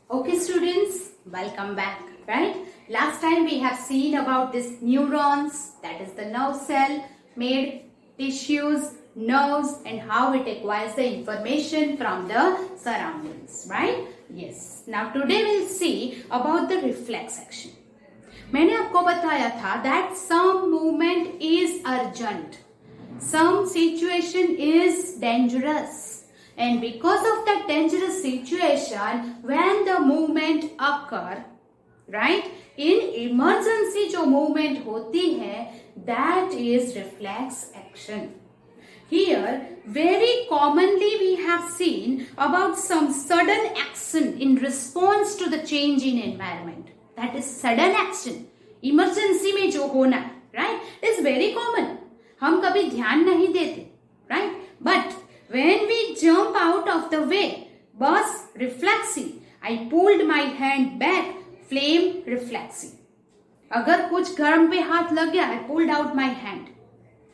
Okay students, welcome back, right? Last time we have seen about this neurons, that is the nerve cell, made tissues, nerves and how it acquires the information from the surroundings, right? Yes. Now today we'll see about the reflex action. मैंने आपको बताया था that some movement is urgent, some situation is dangerous. And because of that dangerous situation, when the movement occur, right? In emergency जो movement होती है, that is reflex action. Here, very commonly we have seen about some sudden action in response to the change in environment. That is sudden action. Emergency में जो होना, right? Is very common. हम कभी ध्यान नहीं देते, right? But when we jump out of the way, bus reflexy, I pulled my hand back, flame reflexy. अगर कुछ गर्म पे हाथ लग गया, I pulled out my hand.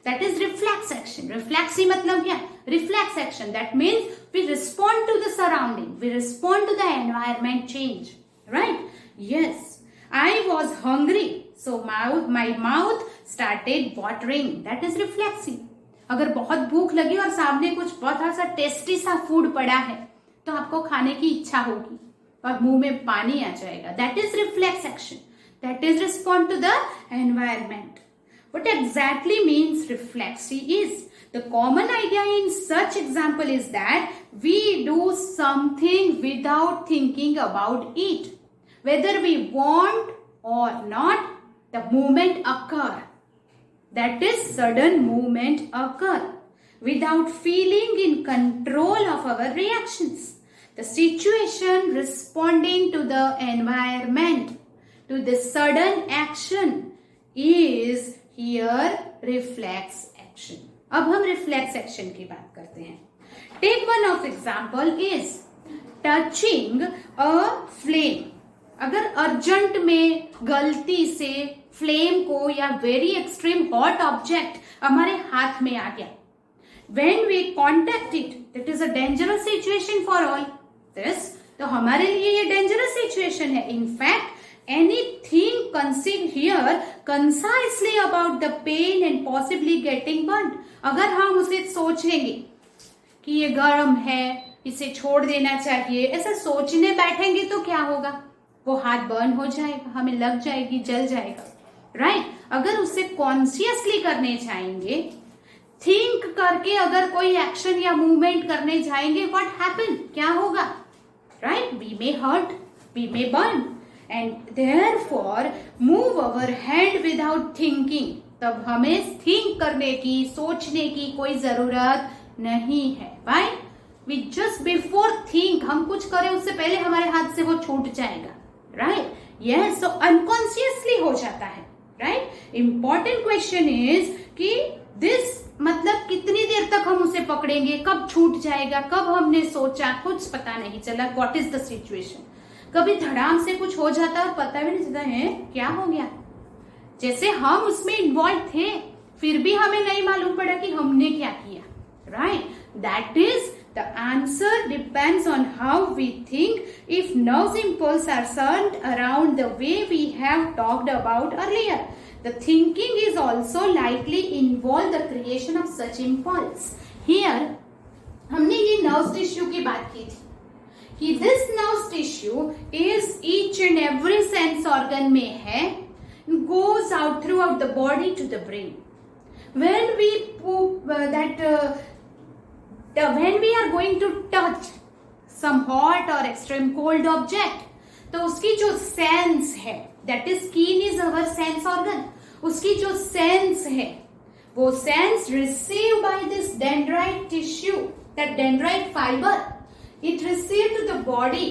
That is reflex action. Reflexy मतलब क्या? Reflex action. That means we respond to the surrounding. We respond to the environment change. Right? Yes. I was hungry. So my mouth started watering. That is reflexy. अगर बहुत भूख लगी और सामने कुछ बहुत सा टेस्टी सा फूड पड़ा है तो आपको खाने की इच्छा होगी और मुंह में पानी आ जाएगा. That is reflex action. That is respond to the environment. What exactly means reflex is? The common idea in such example is that we do something without thinking about it. Whether we want or not, the movement occur. That is sudden movement occur without feeling in control of our reactions. The situation responding to the environment, to the sudden action is here reflex action. अब हम reflex action की बात करते हैं. Take one of example is touching a flame. अगर urgent में गलती से फ्लेम को या वेरी एक्सट्रीम हॉट ऑब्जेक्ट हमारे हाथ में आ गया, when we contact it, that is a dangerous situation for all this. तो हमारे लिए ये डेंजरस सिचुएशन है. In fact anything conceive here concisely about the pain and possibly getting burned. अगर हम उसे सोचेंगे कि ये गर्म है, इसे छोड़ देना चाहिए, ऐसा सोचने बैठेंगे तो क्या होगा? वो हाथ बर्न हो जाएगा, हमें लग जाएगी, जल जाएगा, राइट? अगर उसे कॉन्शियसली करने जाएंगे, थिंक करके अगर कोई एक्शन या मूवमेंट करने जाएंगे, व्हाट हैपन? क्या होगा? Right? We may hurt, we may burn and therefore move our hand without thinking. तब हमें थिंक करने की, सोचने की कोई जरूरत नहीं है. Right? We just before think, हम कुछ करें उससे पहले हमारे हाथ से वो छूट जाएगा. राइट? यस. सो अनकॉन्शियसली हो जाता है. राइट? इंपॉर्टेंट क्वेश्चन इज कि दिस मतलब कितनी देर तक हम उसे पकड़ेंगे, कब छूट जाएगा, कब हमने सोचा, कुछ पता नहीं चला. What is the situation? कभी धड़ाम से कुछ हो जाता है और पता भी नहीं चलता है क्या हो गया. जैसे हम उसमें इन्वॉल्व थे फिर भी हमें नहीं मालूम पड़ा कि हमने क्या किया. Right? That is the answer depends on how we think. If nerves impulse are centered around the way we have talked about earlier, the thinking is also likely involve the creation of such impulse. Here हमने ये nerve tissue की बात की थी कि this nerve tissue is each and every sense organ में है, goes out throughout the body to the brain. When we when we are going to touch some hot or extreme cold object, तो उसकी जो sense है, that is skin is our sense organ, उसकी जो sense है, वो sense received by this dendrite tissue, that dendrite fiber, it received to the body,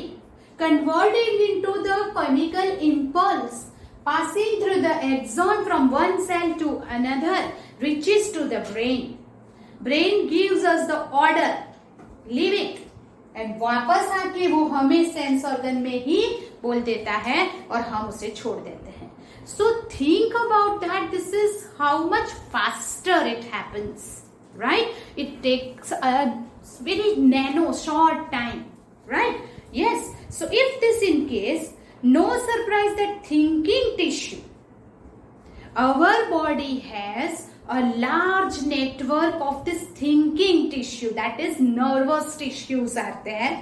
converting into the chemical impulse, passing through the axon from one cell to another, reaches to the brain. Brain gives us the order, leave it, and वापस आके वो हमें sense organ में ही बोल देता है और हम उसे छोड़ देते हैं. So think about that. This is how much faster it happens. Right? It takes a very nano short time, right? Yes. So if this case, no surprise that thinking tissue, our body has a large network of this thinking tissue, that is nervous tissues are there,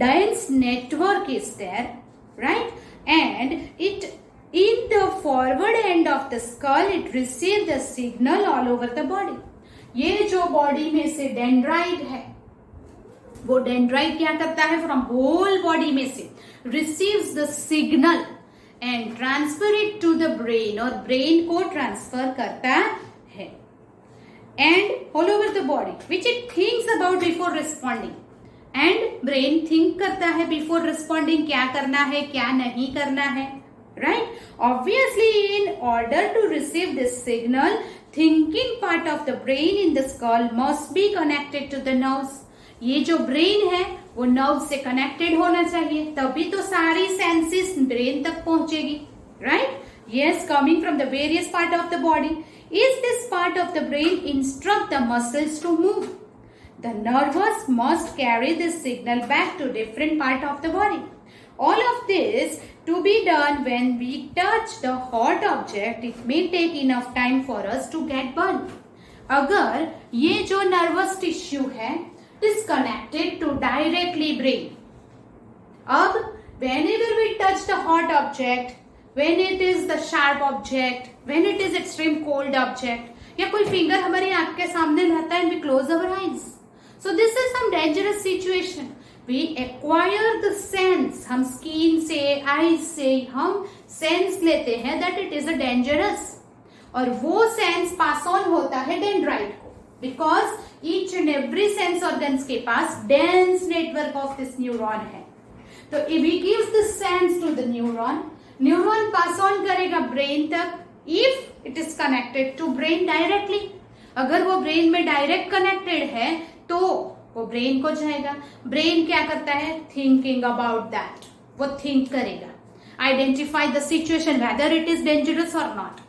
dense network is there, right? And it in the forward end of the skull, it receives the signal all over the body. ये जो body में से dendrite है, वो dendrite क्या करता है, from whole body में से receives the signal and transfer it to the brain, और ब्रेन को ट्रांसफर करता है, and all over the body which it thinks about before responding. And brain think करता है बिफोर रिस्पॉन्डिंग, क्या करना है क्या नहीं करना है, right? Obviously, in order to receive this signal, thinking part of the brain in the skull must be connected to the nerves. ये जो ब्रेन है वो नर्व से कनेक्टेड होना चाहिए, तभी तो सारी सेंसेस ब्रेन तक पहुंचेगी, right? Yes, coming from the various part of the body. Is this part of the brain instruct the muscles to move? The nerves must carry this signal back to different part of the body. All of this to be done when we touch the hot object, it may take enough time for us to get burned. अगर ये जो nervous tissue है is connected to directly brain, अब whenever we touch the hot object, when it is the sharp object, when it is extreme cold object, या कोई finger हमारी आंख के सामने रहता है and we close our eyes. So this is some dangerous situation. We acquire the sense, हम skin से, आईज से हम सेंस लेते हैं that it is a dangerous, और वो सेंस पास ऑन होता है डेंड्राइट को, because each and every sense organs के पास dense network of this neuron है. तो if we gives the sense to the neuron, neuron pass on करेगा brain तक if it is connected to brain directly. अगर वो brain में direct connected है तो वो ब्रेन को जाएगा. ब्रेन क्या करता है, थिंकिंग अबाउट दैट, वो थिंक करेगा, identify the situation whether it is dangerous or not,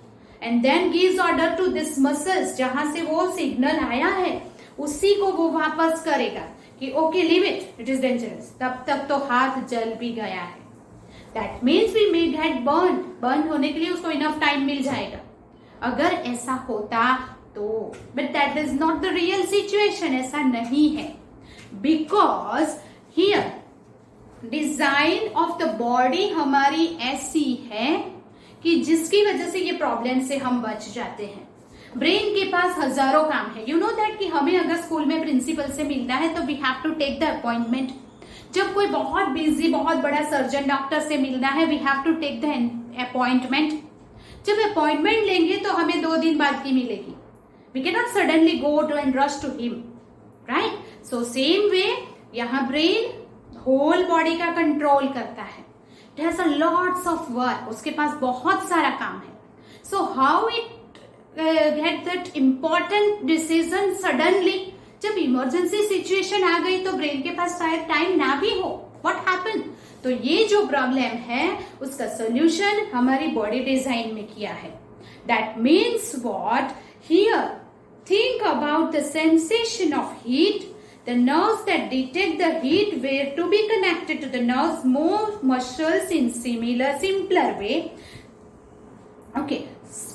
and then gives order to this muscles, जहां से वो सिग्नल आया है उसी को वो वापस करेगा कि okay leave it, it is dangerous. तब तक तो हाथ जल भी गया है. That means we may get burn होने के लिए उसको इनफ टाइम मिल जाएगा. अगर ऐसा होता तो, but that is not the real situation, ऐसा नहीं है. Because here design of the body हमारी ऐसी है कि जिसकी वजह से ये प्रॉब्लम से हम बच जाते हैं. ब्रेन के पास हजारों काम है. यू नो दैट कि हमें अगर स्कूल में प्रिंसिपल से मिलना है तो we have to take the appointment. जब कोई बहुत बिजी बहुत बड़ा सर्जन डॉक्टर से मिलना है, we have to take the appointment. जब अपॉइंटमेंट लेंगे तो हमें 2 दिन बाद की मिलेगी. We cannot suddenly go to and rush to him, right? So same way, यहाँ brain whole body का control करता है. It has a lots of work. उसके पास बहुत सारा काम है. So how it get that important decision suddenly? जब इमरजेंसी सिचुएशन आ गई तो ब्रेन के पास शायद टाइम ना भी हो. What happened? तो ये जो प्रॉब्लम है उसका सोल्यूशन हमारी बॉडी डिजाइन में किया है. That means what? Here, think about the sensation of heat. The nerves that detect the heat were to be connected to the nerves more muscles in simpler way. Okay,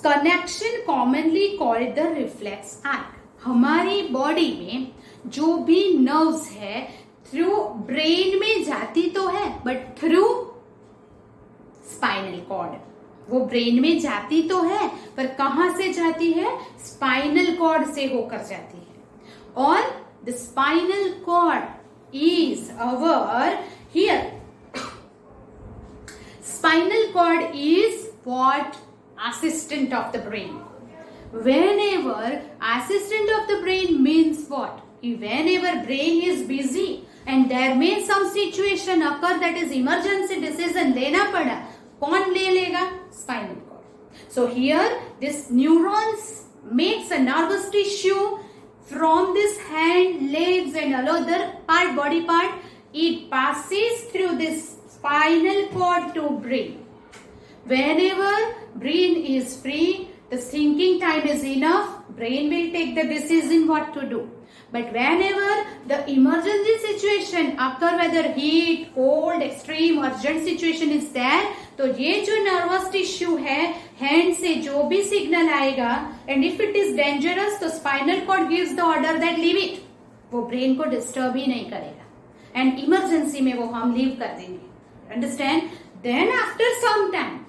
connection commonly called the reflex arc. हमारी body में जो भी nerves है through brain में जाती तो है, but through spinal cord. वो ब्रेन में जाती तो है पर कहां से जाती है, स्पाइनल कॉर्ड से होकर जाती है. और the spinal cord is our here. Spinal cord is what? Assistant of the brain. Whenever assistant of the brain means what? Whenever brain is busy and there may some situation occur that is emergency decision लेना पड़ा, कौन ले लेगा? Spinal cord. So here this neurons makes a nervous tissue from this hand, legs and other part, body part. It passes through this spinal cord to brain. Whenever brain is free, the thinking time is enough, brain will take the decision what to do. But whenever the emergency situation occur, whether heat, cold, extreme, urgent situation is there, तो ये जो nervous tissue है, hand से जो भी signal आएगा, and if it is dangerous, तो spinal cord gives the order that leave it. वो brain को disturb ही नहीं करेगा, and emergency में वो हम leave कर देंगे. Understand? Then after some time,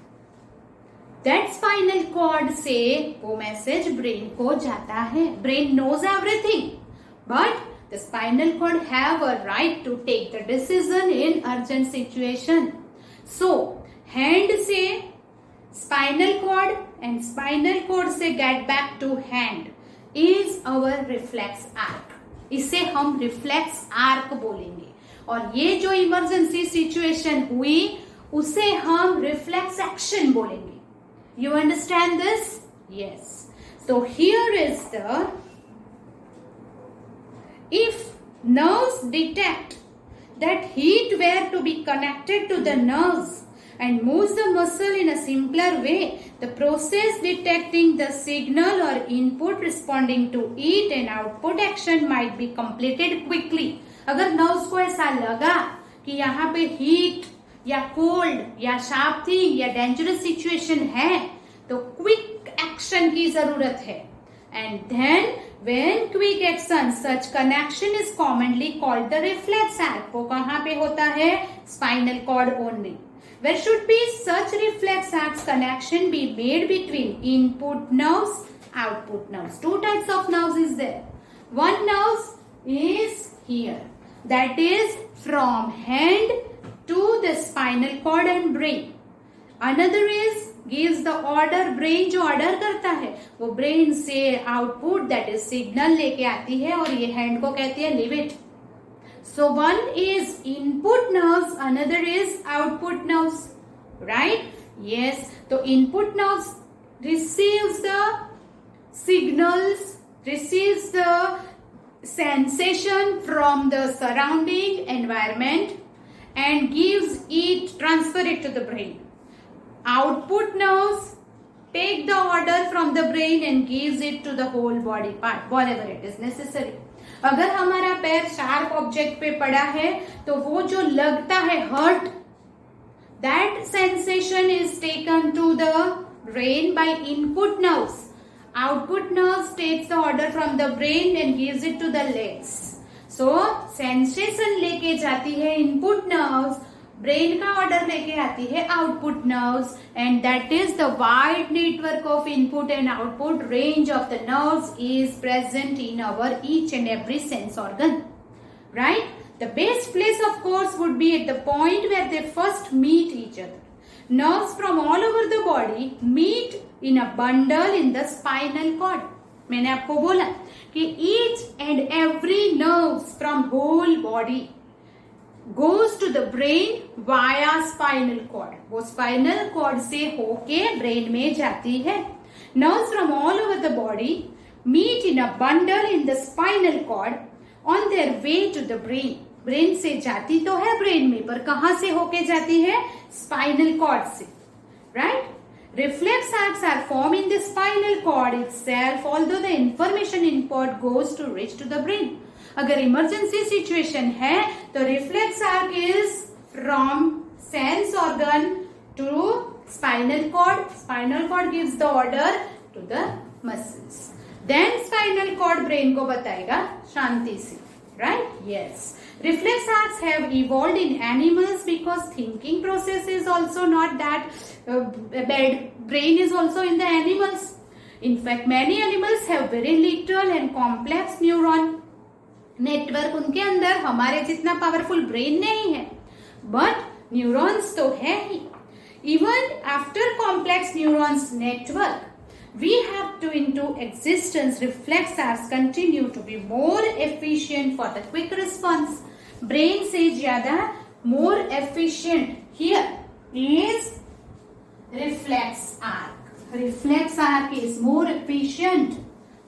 that spinal cord से वो message brain को जाता है. Brain knows everything. But the spinal cord have a right to take the decision in urgent situation. So, hand से spinal cord and spinal cord से get back to hand is our reflex arc. इसे हम reflex arc बोलेंगे. और ये जो emergency situation हुई, उसे हम reflex action बोलेंगे. You understand this? Yes. So here is the, if nerves detect that heat were to be connected to the nerves and moves the muscle in a simpler way, the process detecting the signal or input responding to it and output action might be completed quickly. अगर nerves को ऐसा लगा कि यहाँ पे heat या cold या sharp thing या dangerous situation है, तो quick action की जरूरत है. And then when quick action, such connection is commonly called the reflex arc. वो कहाँ पे होता है? Spinal cord only. Where should be such reflex arcs connection be made between input nerves, output nerves. Two types of nerves is there. One nerve is here. That is from hand to the spinal cord and brain. Another is gives the order, brain जो order करता है वो brain से output that is signal लेके आती है और ये hand को कहती है leave it. So one is input nerves, another is output nerves, right? Yes. So input nerves receives the signals, receives the sensation from the surrounding environment and gives it, transfer it to the brain. Output nerves take the order from the brain and gives it to the whole body part, whatever it is necessary. अगर हमारा पैर sharp object पे पड़ा है तो वो जो लगता है hurt, that sensation is taken to the brain by input nerves. Output nerves takes the order from the brain and gives it to the legs. So sensation लेके जाती है input nerves, ब्रेन का ऑर्डर लेके आती है output nerves, and that is the wide network of input and output range of the nerves is present in our each and every sense organ, right? The best place of course would be at the point where they first meet each other. Nerves from all over the body meet in a bundle in the spinal cord. मैंने आपको बोला कि each and every nerves from whole body goes to the brain via spinal cord. वो spinal cord से होके brain में जाती है. Nerves from all over the body meet in a bundle in the spinal cord on their way to the brain. Brain से जाती तो है brain में, पर कहाँ से होके जाती है? Spinal cord से, right? Reflex arcs are formed in the spinal cord itself, although the information input goes to reach to the brain. अगर इमरजेंसी सिचुएशन है तो reflex arc is from sense organ to spinal cord. Spinal cord gives the order to the muscles. Then spinal cord brain को बताएगा शांति से, right? Yes. Reflex arcs have evolved in animals because thinking process is also not that bad. Brain is also in the animals. In fact, many animals have very little and complex neuron network. उनके अंदर हमारे जितना powerful brain नहीं है, but neurons तो है ही. Even after complex neurons network we have to into existence, reflex arcs continue to be more efficient for the quick response. Brain से ज्यादा more efficient here is reflex arc. Reflex arc is more efficient.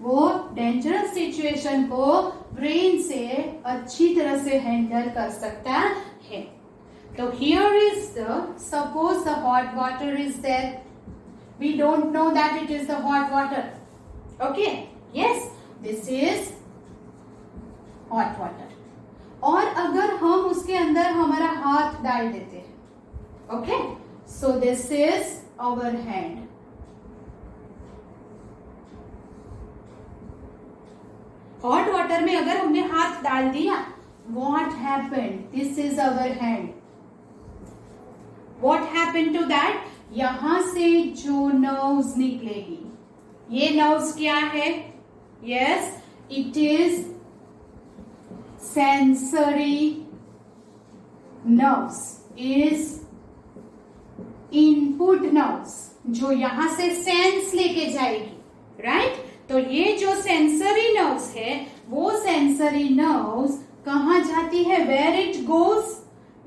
वो dangerous situation को brain से अच्छी तरह से handle कर सकता है. तो here is the, suppose the hot water is there. We don't know that it is the hot water. Okay? Yes, this is hot water, और अगर हम उसके अंदर हमारा हाथ डाल देते हैं, okay, so this is our hand. Hot water में अगर हमने हाथ डाल दिया, what happened? This is our hand. What happened to that? यहां से जो नर्व्स निकलेगी, ये नर्व्स क्या है? Yes, it is sensory nerves. Is input nerves, जो यहां से सेंस लेके जाएगी, राइट? तो ये जो सेंसरी नर्व्स है, वो सेंसरी नर्व्स कहां जाती है? Where it goes?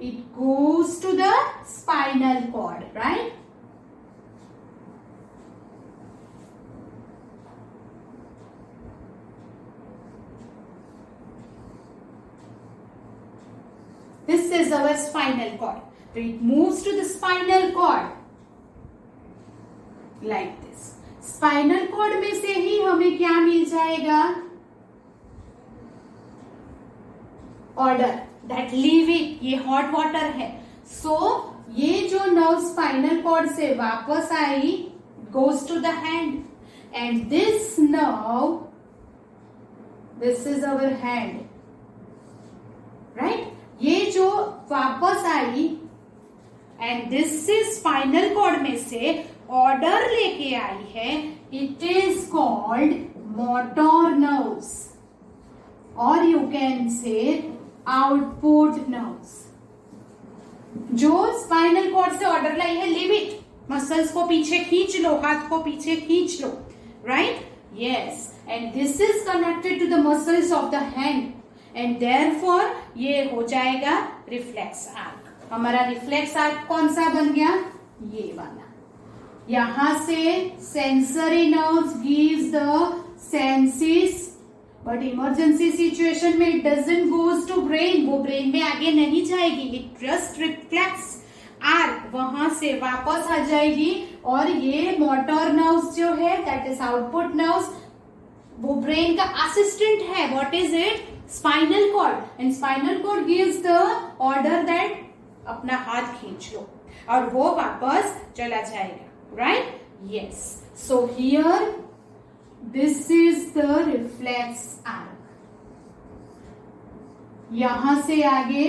It goes to the spinal cord, right? This is our spinal cord. So it moves to the spinal cord like this. Spinal cord में से ही हमें क्या मिल जाएगा? Order that leave it. ये हॉट वाटर है. So ये जो नर्व स्पाइनल कॉर्ड से वापस आई, goes to the hand, and this nerve, this is our hand, right? ये जो वापस आई and this is spinal cord में से ऑर्डर लेके आई है, it is called motor nerves, और you can say output nerves. जो स्पाइनल कॉर्ड से ऑर्डर लाई है, लिव इट, मसल्स को पीछे खींच लो, हाथ को पीछे खींच लो, right? Yes, and this is connected to the muscles of the hand, and therefore ये हो जाएगा रिफ्लेक्स आर्क. हमारा रिफ्लेक्स आर्क कौन सा बन गया? ये वाला. यहां से sensory nerves gives the senses, but emergency situation में it doesn't goes to brain. वो ब्रेन में आगे नहीं जाएगी. इट जस्ट रिफ्लेक्स आर्क वहां से वापस आ जाएगी, और ये मोटर नर्व्स जो है, दैट इज आउटपुट नर्व्स, वो ब्रेन का असिस्टेंट है. What is it? Spinal cord. And spinal cord gives the order that अपना हाथ खींच लो, और वो वापस चला जाएगा, right? Yes. So here this is the reflex arc. यहां से आगे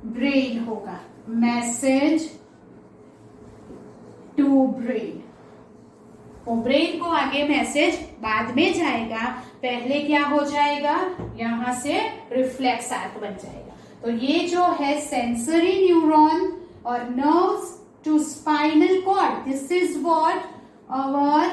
ब्रेन होगा. Message to brain. वो ब्रेन को आगे मैसेज बाद में जाएगा. पहले क्या हो जाएगा? यहां से रिफ्लेक्स आर्क बन जाएगा. तो ये जो है सेंसरी न्यूरॉन और nerves to spinal cord. This is what our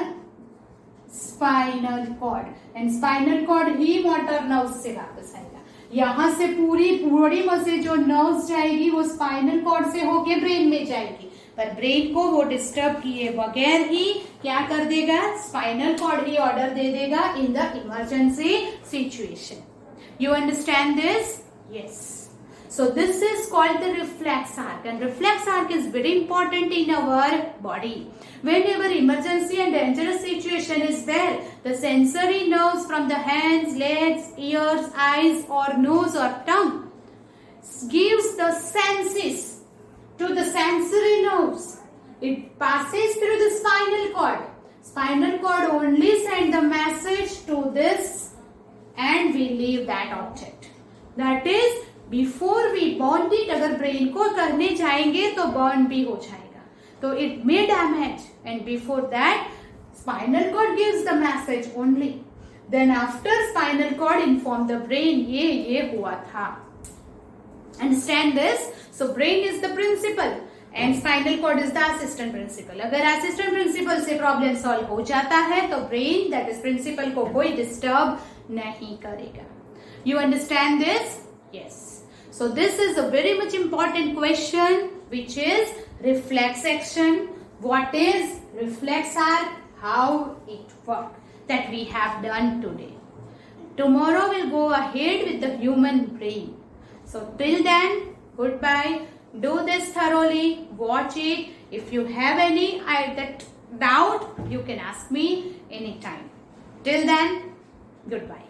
spinal cord, and spinal cord he motor nerves से वापस आएगा. यहां से पूरी बॉडी में से जो नर्व्स जाएगी, वो स्पाइनल कॉर्ड से होके ब्रेन में जाएगी, पर ब्रेन को वो डिस्टर्ब किए बगैर ही क्या कर देगा? स्पाइनल कॉर्ड ही ऑर्डर दे देगा in the emergency situation. You understand this? Yes. So this is called the reflex arc, and reflex arc is very important in our body. Whenever emergency and dangerous situation is there, the sensory nerves from the hands, legs, ears, eyes or nose or tongue gives the senses to the sensory nerves. It passes through the spinal cord. Spinal cord only send the message to this, and we leave that object. That is, before we burn it. अगर brain को करने जाएंगे तो burn भी हो जाएगा, तो it may damage, and before that spinal cord gives the message only. Then after spinal cord inform the brain, ये हुआ था. Understand this? So brain is the principal and spinal cord is the assistant principal. अगर assistant principal से problem solve हो जाता है, तो brain that is principal को कोई डिस्टर्ब नहीं करेगा. You understand this? Yes. So this is a very much important question, which is reflex action. What is reflex arc? How it works? That we have done today. Tomorrow we'll go ahead with the human brain. So till then, goodbye. Do this thoroughly. Watch it. If you have any doubt, you can ask me anytime. Till then, goodbye.